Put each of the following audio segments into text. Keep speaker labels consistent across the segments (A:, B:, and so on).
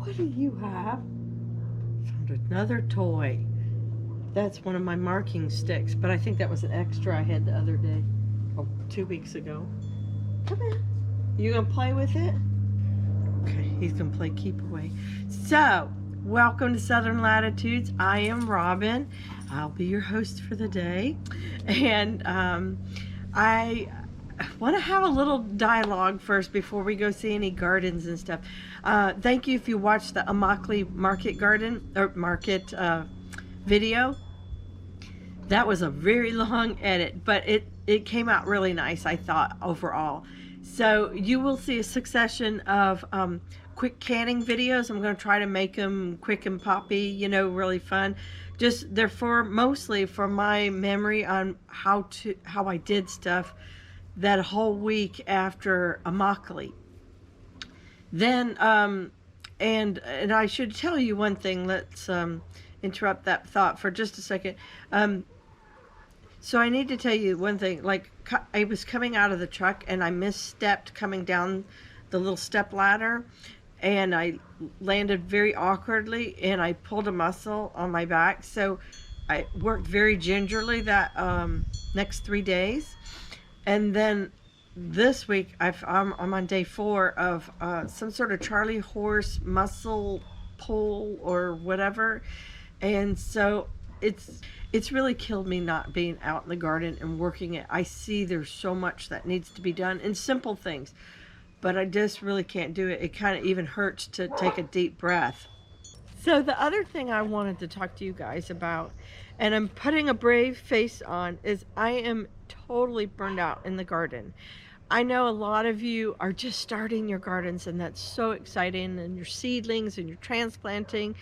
A: What do you have? Found another toy. That's one of my marking sticks, but I think that was an extra I had the other day. Oh, 2 weeks ago. Come here. You gonna play with it? Okay, he's gonna play keep away. So, welcome to Southern Latitudes. I am Robin. I'll be your host for the day. And I want to have a little dialogue first before we go see any gardens and stuff. Thank you if you watched the Immokalee Market Garden or Market video. That was a very long edit, but it came out really nice, I thought, overall. So you will see a succession of quick canning videos. I'm going to try to make them quick and poppy, you know, really fun. Just they're mostly for my memory on how I did stuff that whole week after Immokalee. Then and I should tell you one thing. Let's interrupt that thought for just a second. So I need to tell you one thing. Like, I was coming out of the truck and I misstepped coming down the little step ladder, and I landed very awkwardly and I pulled a muscle on my back. So I worked very gingerly that next 3 days. And then this week I'm on day 4 of some sort of Charlie horse muscle pull or whatever. And so it's really killed me not being out in the garden and working it. I see there's so much that needs to be done in simple things, but I just really can't do it. It kind of even hurts to take a deep breath. So the other thing I wanted to talk to you guys about, and I'm putting a brave face on, is I am totally burned out in the garden. I know a lot of you are just starting your gardens, and that's so exciting, and your seedlings and you're transplanting.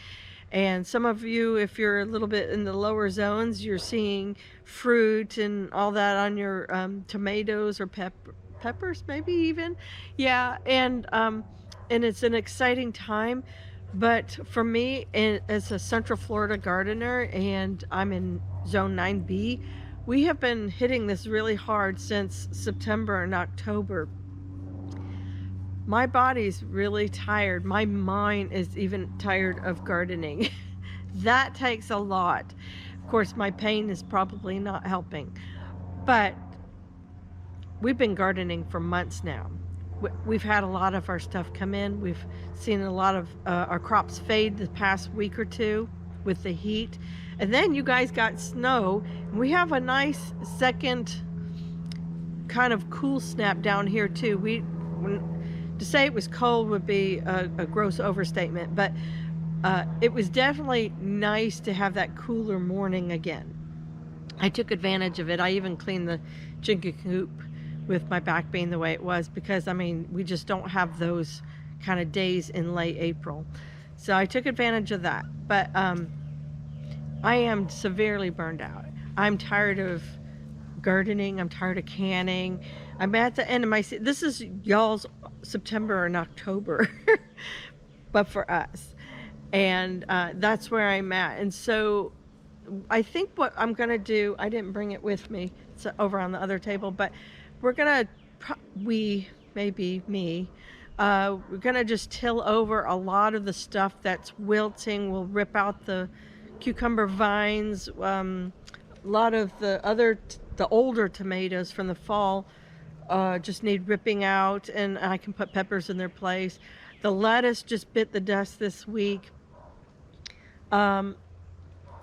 A: And some of you, if you're a little bit in the lower zones, you're seeing fruit and all that on your tomatoes or peppers, maybe even. Yeah, and it's an exciting time. But for me, as a Central Florida gardener, and I'm in Zone 9B, we have been hitting this really hard since September and October. My body's really tired. My mind is even tired of gardening. That takes a lot. Of course, my pain is probably not helping. But we've been gardening for months now. We've had a lot of our stuff come in. We've seen a lot of our crops fade the past week or two with the heat. And then you guys got snow. We have a nice second kind of cool snap down here too. To say it was cold would be a gross overstatement, but it was definitely nice to have that cooler morning again. I took advantage of it. I even cleaned the chicken coop with my back being the way it was, because I mean, we just don't have those kind of days in late April. So I took advantage of that. But I am severely burned out. I'm tired of gardening. I'm tired of canning. I'm at the end of my this is y'all's September and October but for us, and that's where I'm at. And so I think what I'm gonna do, I didn't bring it with me, it's over on the other table, but we're gonna we're gonna just till over a lot of the stuff that's wilting. We'll rip out the cucumber vines, a lot of the older tomatoes from the fall just need ripping out, and I can put peppers in their place. The lettuce just bit the dust this week. I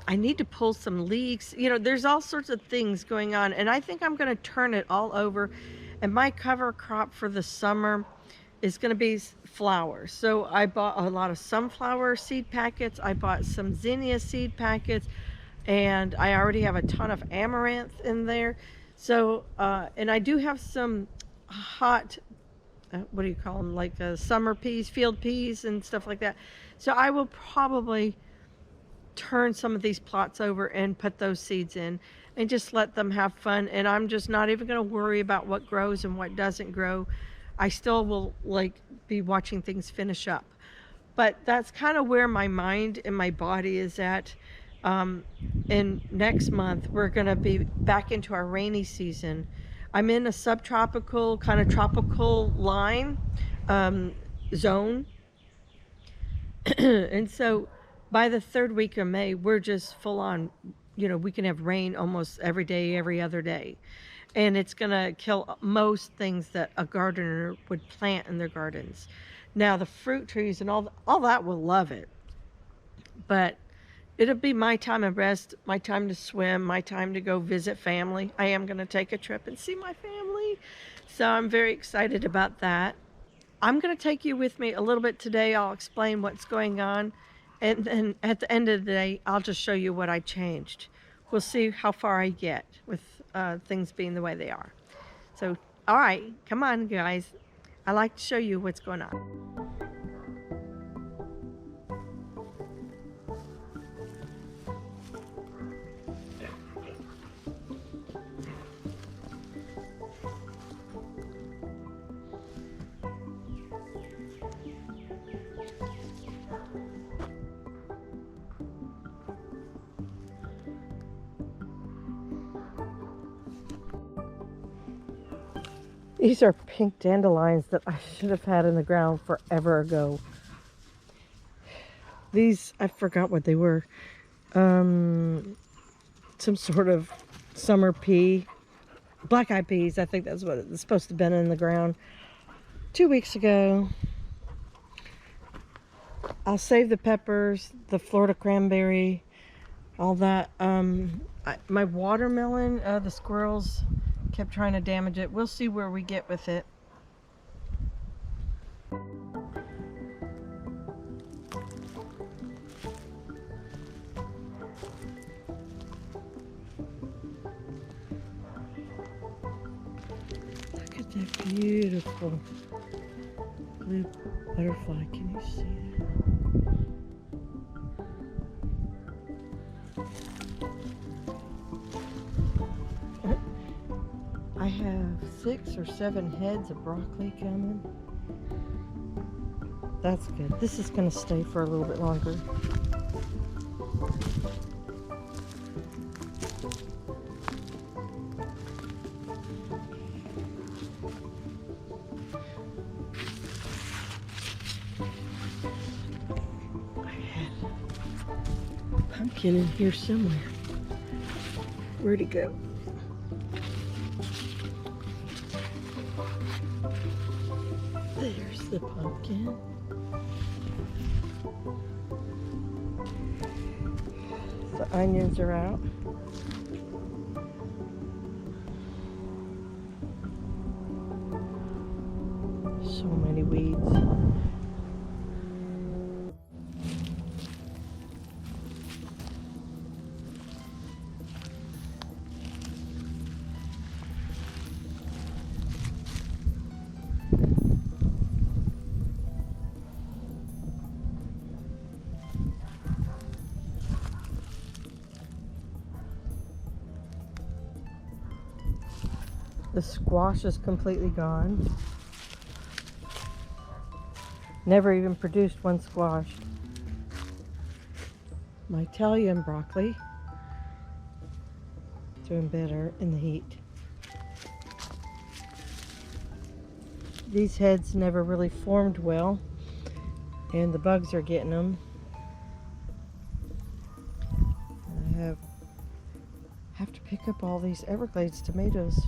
A: need to pull some leeks. You know, there's all sorts of things going on, and I think I'm going to turn it all over. And my cover crop for the summer is going to be flowers. So I bought a lot of sunflower seed packets. I bought some zinnia seed packets, and I already have a ton of amaranth in there. So, and I do have some hot, what do you call them, like summer peas, field peas and stuff like that. So I will probably turn some of these plots over and put those seeds in and just let them have fun. And I'm just not even going to worry about what grows and what doesn't grow. I still will be watching things finish up. But that's kind of where my mind and my body is at. And next month we're going to be back into our rainy season. I'm in a subtropical, kind of tropical line zone. And so by the third week of May, we're just full on, we can have rain almost every day, every other day. And it's going to kill most things that a gardener would plant in their gardens. Now, the fruit trees and all that will love it. But it'll be my time of rest, my time to swim, my time to go visit family. I am going to take a trip and see my family. So I'm very excited about that. I'm going to take you with me a little bit today. I'll explain what's going on. And then at the end of the day, I'll just show you what I changed. We'll see how far I get with things being the way they are. So, all right, come on, guys. I like to show you what's going on. These are pink dandelions that I should have had in the ground forever ago. These, I forgot what they were. Some sort of summer pea. Black-eyed peas, I think that's what it's supposed to have been in the ground 2 weeks ago. I'll save the peppers, the Florida cranberry, all that. My watermelon, the squirrels kept trying to damage it. We'll see where we get with it. Look at that beautiful blue butterfly. Can you see that? I have 6 or 7 heads of broccoli coming. That's good. This is going to stay for a little bit longer. I had a pumpkin in here somewhere. Where'd it go? There's the pumpkin. The onions are out. So many weeds. The squash is completely gone. Never even produced one squash. My Italian broccoli, doing better in the heat. These heads never really formed well, and the bugs are getting them. I have to pick up all these Everglades tomatoes.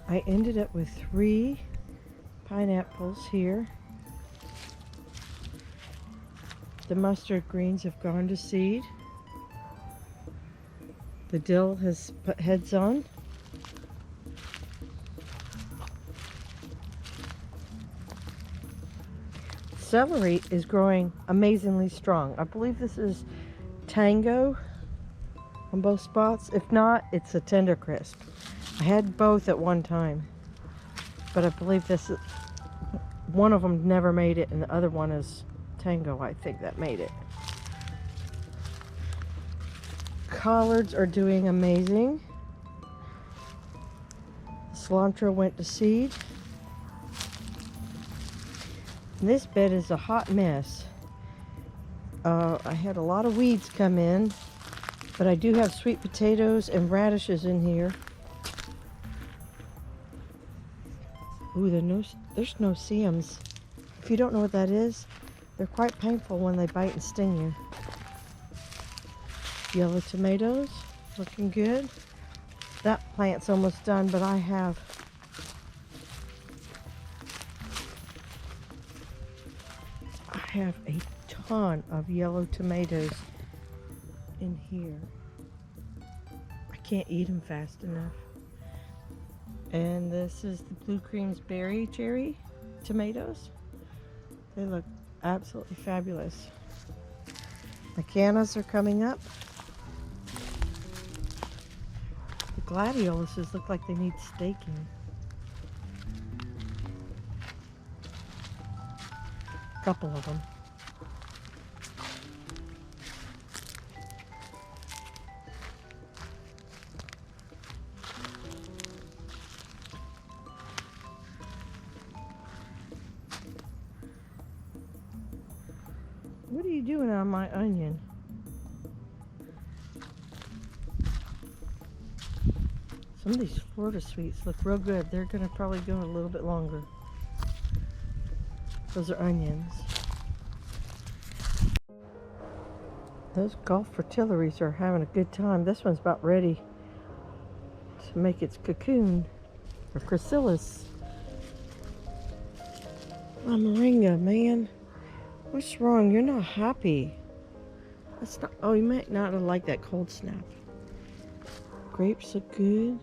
A: I ended up with 3 pineapples here. The mustard greens have gone to seed. The dill has put heads on. Celery is growing amazingly strong. I believe this is Tango on both spots. If not, it's a Tender Crisp. I had both at one time, but I believe this is, one of them never made it, and the other one is Tango, I think, that made it. Collards are doing amazing. Cilantro went to seed. And this bed is a hot mess. I had a lot of weeds come in, but I do have sweet potatoes and radishes in here. Ooh, there's no seams. If you don't know what that is, they're quite painful when they bite and sting you. Yellow tomatoes, looking good. That plant's almost done, but I have a ton of yellow tomatoes in here. I can't eat them fast enough. And this is the Blue Cream's berry cherry tomatoes. They look absolutely fabulous. The cannas are coming up. The gladioluses look like they need staking. A couple of them. What are you doing on my onion? Some of these Florida sweets look real good. They're gonna probably go a little bit longer. Those are onions. Those Gulf fritillaries are having a good time. This one's about ready to make its cocoon, or chrysalis. Oh, moringa, man. What's wrong? You're not happy. That's not. Oh, you might not have liked that cold snap. Grapes look good.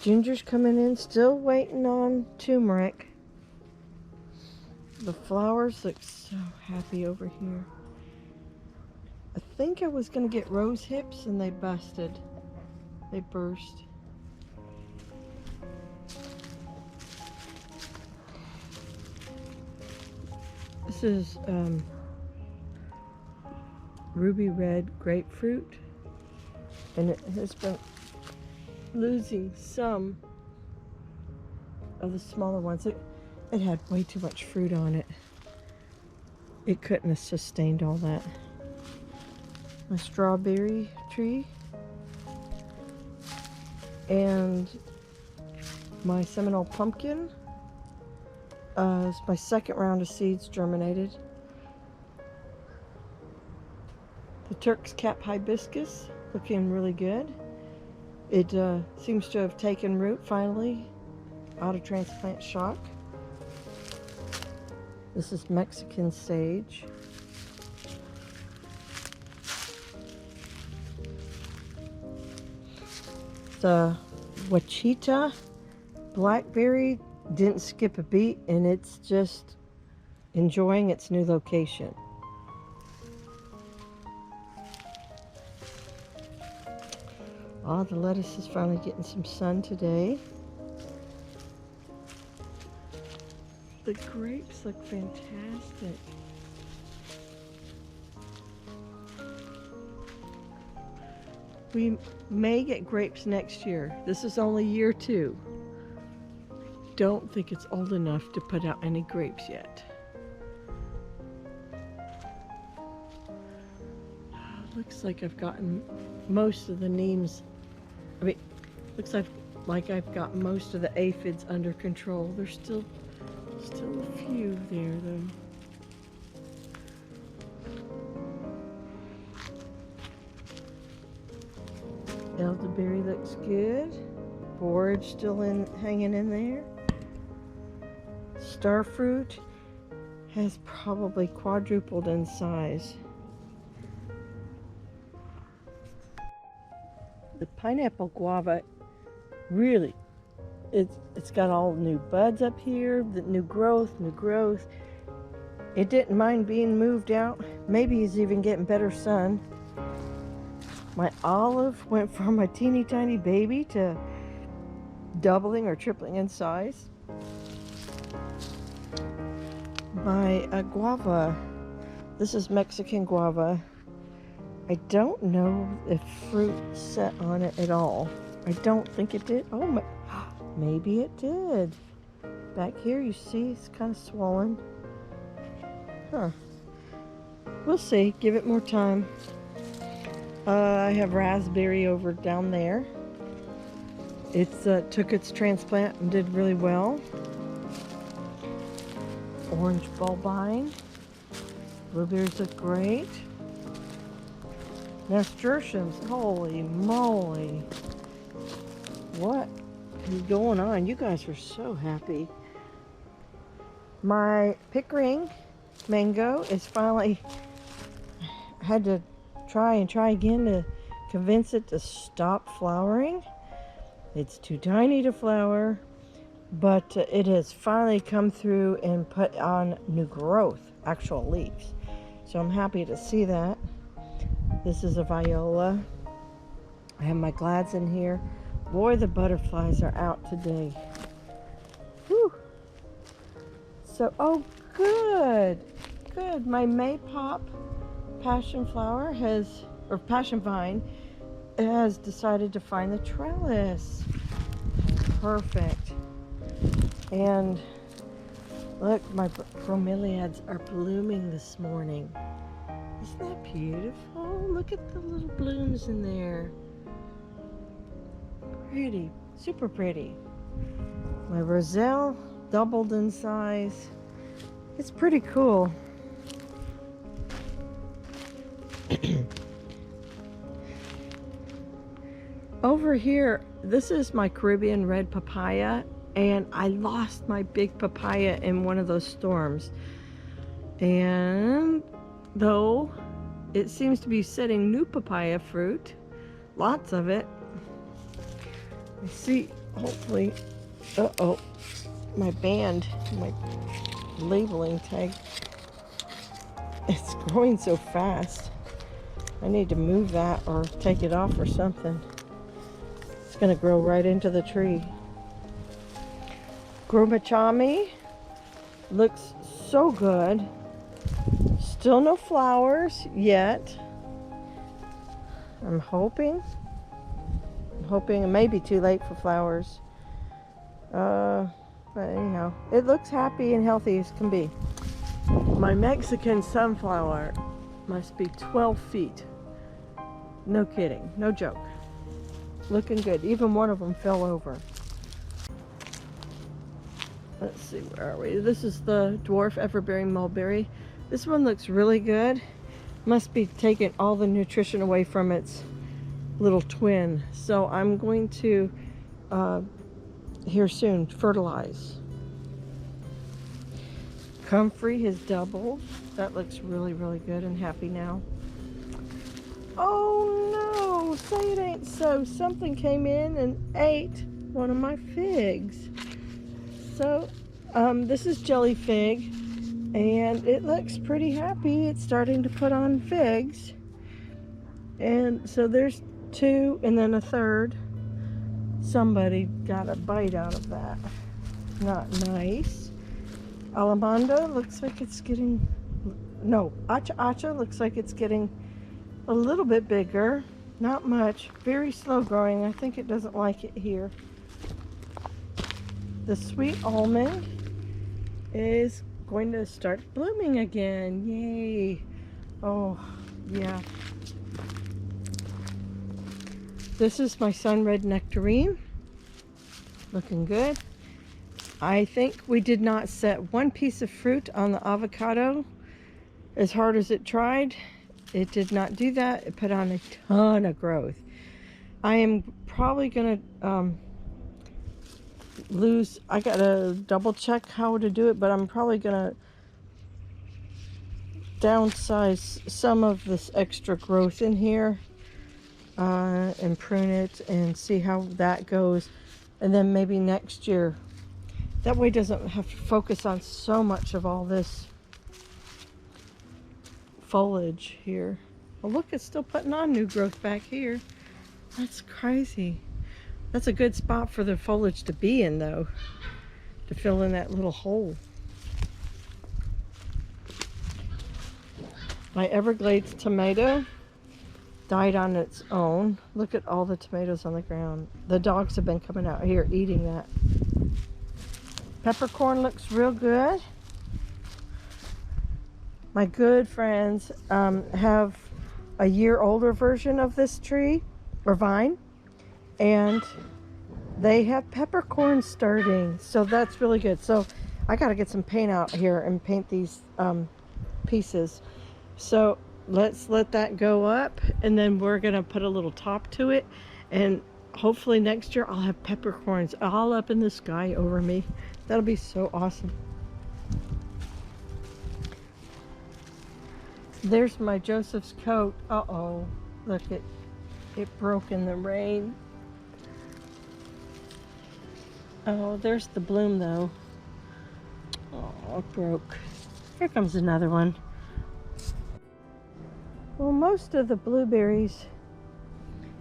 A: Ginger's coming in, still waiting on turmeric. The flowers look so happy over here. I think I was gonna get rose hips and they busted. They burst. This is ruby red grapefruit, and it has been losing some of the smaller ones. It had way too much fruit on it. It couldn't have sustained all that. My strawberry tree and my Seminole pumpkin. It's my second round of seeds germinated. The Turk's cap hibiscus looking really good. It seems to have taken root finally out of transplant shock. This is Mexican sage. The Wachita blackberry didn't skip a beat, and it's just enjoying its new location. Oh, the lettuce is finally getting some sun today. The grapes look fantastic. We may get grapes next year. This is only year 2. Don't think it's old enough to put out any grapes yet. Looks like I've gotten most of the neems. Looks like I've got most of the aphids under control. There's still a few there though. Elderberry looks good. Borage still hanging in there. Starfruit has probably quadrupled in size. The pineapple guava, really, it's got all new buds up here, the new growth. It didn't mind being moved out. Maybe he's even getting better sun. My olive went from a teeny tiny baby to doubling or tripling in size. My guava, this is Mexican guava. I don't know if fruit set on it at all. I don't think it did. Oh, maybe it did. Back here, you see, it's kind of swollen. Huh. We'll see. Give it more time. I have raspberry over down there. It's took its transplant and did really well. Orange bulbine. Blueberries look great. Nasturtiums, holy moly. What is going on? You guys are so happy. My Pickering mango is finally, had to try again to convince it to stop flowering. It's too tiny to flower, but it has finally come through and put on new growth, actual leaves. So I'm happy to see that. This is a viola. I have my glads in here. Boy, the butterflies are out today. Whew. So, oh, good. Good. My Maypop passion flower or passion vine has decided to find the trellis. Perfect. And look, my bromeliads are blooming this morning. Isn't that beautiful? Look at the little blooms in there. Pretty, super pretty. My roselle doubled in size. It's pretty cool. Over here, this is my Caribbean red papaya, and I lost my big papaya in one of those storms. And though it seems to be setting new papaya fruit, lots of it. I see, hopefully, my band, my labeling tag, it's growing so fast. I need to move that or take it off or something. It's gonna grow right into the tree. Grumachami looks so good. Still no flowers yet. I'm hoping it may be too late for flowers. But anyhow, it looks happy and healthy as can be. My Mexican sunflower must be 12 feet. No kidding, no joke. Looking good. Even one of them fell over. Let's see, where are we? This is the dwarf everbearing mulberry. This one looks really good. Must be taking all the nutrition away from its little twin. So I'm going to, here soon, fertilize. Comfrey has doubled. That looks really, really good and happy now. Oh no, say it ain't so. Something came in and ate one of my figs. So, this is jelly fig, and it looks pretty happy. It's starting to put on figs. And so there's two and then a third. Somebody got a bite out of that. Not nice. Alamanda looks like it's getting, no, Acha Acha looks like it's getting a little bit bigger. Not much. Very slow growing. I think it doesn't like it here. The sweet almond is going to start blooming again. Yay. Oh, yeah. This is my sun red nectarine. Looking good. I think we did not set one piece of fruit on the avocado. As hard as it tried, it did not do that. It put on a ton of growth. I am probably gonna I gotta double check how to do it, but I'm probably gonna downsize some of this extra growth in here and prune it and see how that goes, and then maybe next year, that way it doesn't have to focus on so much of all this foliage here. Well, look, it's still putting on new growth back here. That's crazy. That's a good spot for the foliage to be in, though, to fill in that little hole. My Everglades tomato died on its own. Look at all the tomatoes on the ground. The dogs have been coming out here eating that. Peppercorn looks real good. My good friends have a year older version of this tree or vine, and they have peppercorn starting, so that's really good. So I got to get some paint out here and paint these pieces. So let's let that go up, and then we're gonna put a little top to it, and hopefully next year I'll have peppercorns all up in the sky over me. That'll be so awesome. There's my Joseph's coat. Uh-oh, look, it broke in the rain. Oh, there's the bloom though. Oh, it broke. Here comes another one. Well, most of the blueberries,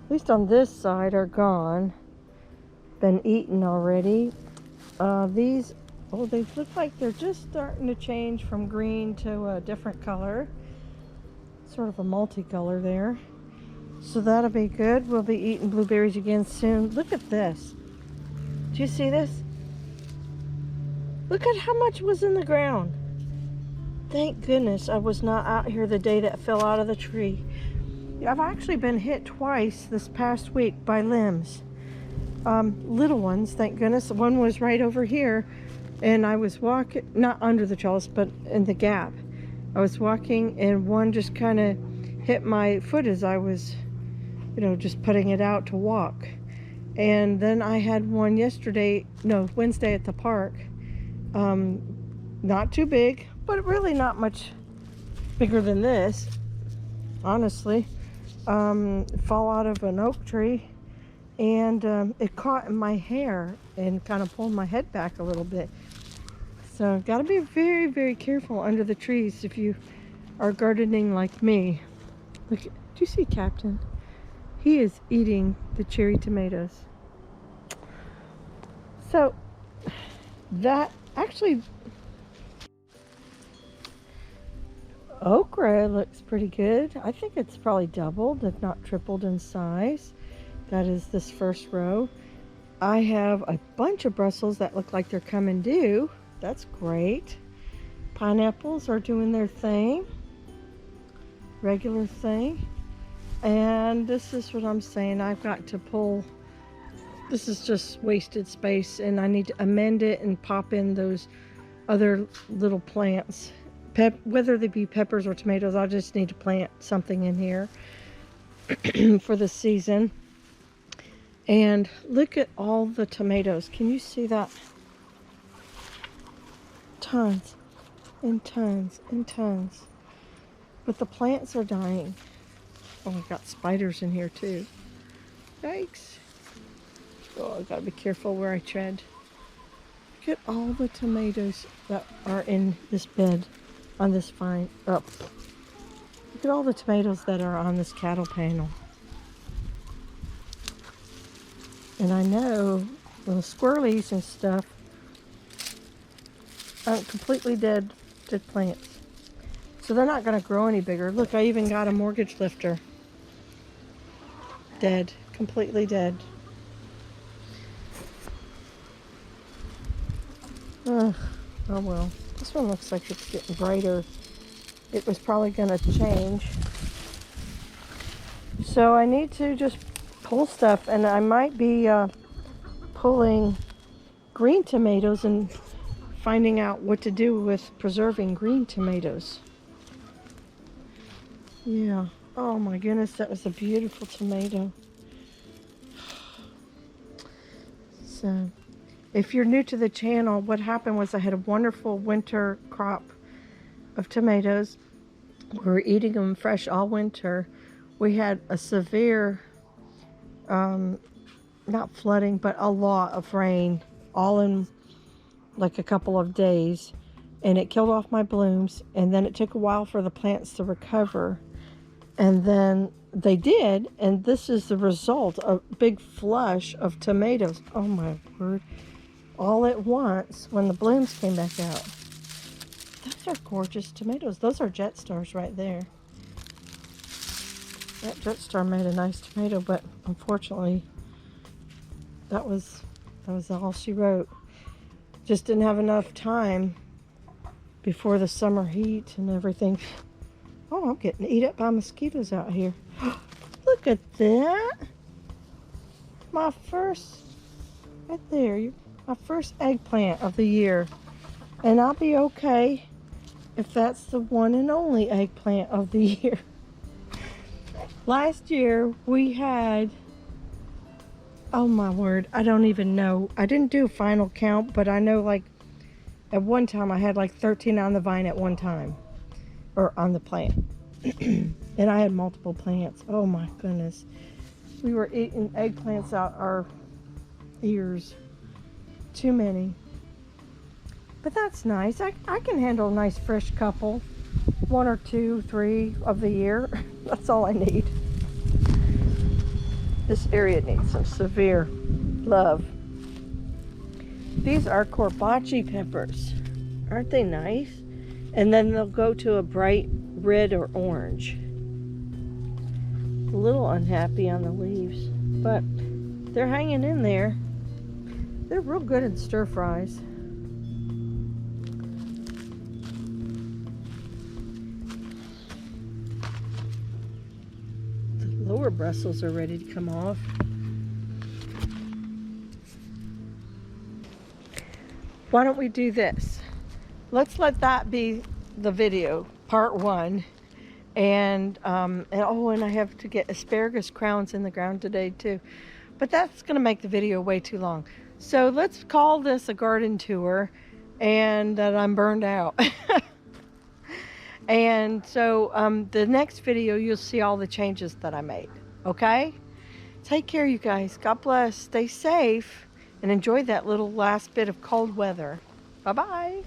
A: at least on this side, are gone. Been eaten already. These, oh, they look like they're just starting to change from green to a different color. Sort of a multicolor there. So that'll be good. We'll be eating blueberries again soon. Look at this. Do you see this? Look at how much was in the ground. Thank goodness I was not out here the day that fell out of the tree. I've actually been hit twice this past week by limbs. Little ones, thank goodness. One was right over here, and I was walking, not under the trellis, but in the gap. I was walking, and one just kind of hit my foot as I was, just putting it out to walk. And then I had one Wednesday at the park. Not too big, but really not much bigger than this, honestly. Fall out of an oak tree, and it caught in my hair and kind of pulled my head back a little bit. So got to be very, very careful under the trees if you are gardening like me. Look, do you see Captain? He is eating the cherry tomatoes. So that actually, okra looks pretty good. I think it's probably doubled, if not tripled in size. That is this first row. I have a bunch of Brussels that look like they're coming due. That's great. Pineapples are doing their thing. Regular thing. And this is what I'm saying. I've got to pull. This is just wasted space, and I need to amend it and pop in those other little plants. Whether they be peppers or tomatoes, I just need to plant something in here for the season. And look at all the tomatoes. Can you see that? Tons and tons and tons. But the plants are dying. Oh, I got spiders in here too. Yikes. Oh, I gotta be careful where I tread. Look at all the tomatoes that are in this bed on this vine. Oh. Look at all the tomatoes that are on this cattle panel. And I know the squirrelies and stuff aren't completely dead plants. So they're not going to grow any bigger. Look, I even got a mortgage lifter. Dead. Completely dead. Ugh. Oh well. This one looks like it's getting brighter. It was probably going to change. So I need to just pull stuff, and I might be pulling green tomatoes and finding out what to do with preserving green tomatoes. Yeah. Oh my goodness, that was a beautiful tomato. So, if you're new to the channel, what happened was I had a wonderful winter crop of tomatoes. We were eating them fresh all winter. We had a severe, not flooding, but a lot of rain all in like a couple of days, and it killed off my blooms, and then it took a while for the plants to recover, and then they did, and this is the result of a big flush of tomatoes. Oh my word. All at once when the blooms came back out. Those are gorgeous tomatoes. Those are Jet Stars right there. That Jet Star made a nice tomato, but unfortunately that was all she wrote. Just didn't have enough time before the summer heat and everything. Oh, I'm getting eaten up by mosquitoes out here. Look at that. My first Right there, my first eggplant of the year. And I'll be okay if that's the one and only eggplant of the year. Last year we had, oh my word, I don't even know. I didn't do a final count, but I know like at one time I had like 13 on the vine at one time, or on the plant. And I had multiple plants. Oh my goodness. We were eating eggplants out our ears. Too many. But that's nice. I can handle a nice fresh couple. 1 or 2, 3 of the year. That's all I need. This area needs some severe love. These are corbachi peppers. Aren't they nice? And then they'll go to a bright red or orange. A little unhappy on the leaves, but they're hanging in there. They're real good in stir fries. The lower bristles are ready to come off. Why don't we do this? Let's let that be the video, part 1. And I have to get asparagus crowns in the ground today too. But that's going to make the video way too long. So let's call this a garden tour, and that I'm burned out. And so the next video, you'll see all the changes that I made. Okay? Take care, you guys. God bless. Stay safe. And enjoy that little last bit of cold weather. Bye-bye.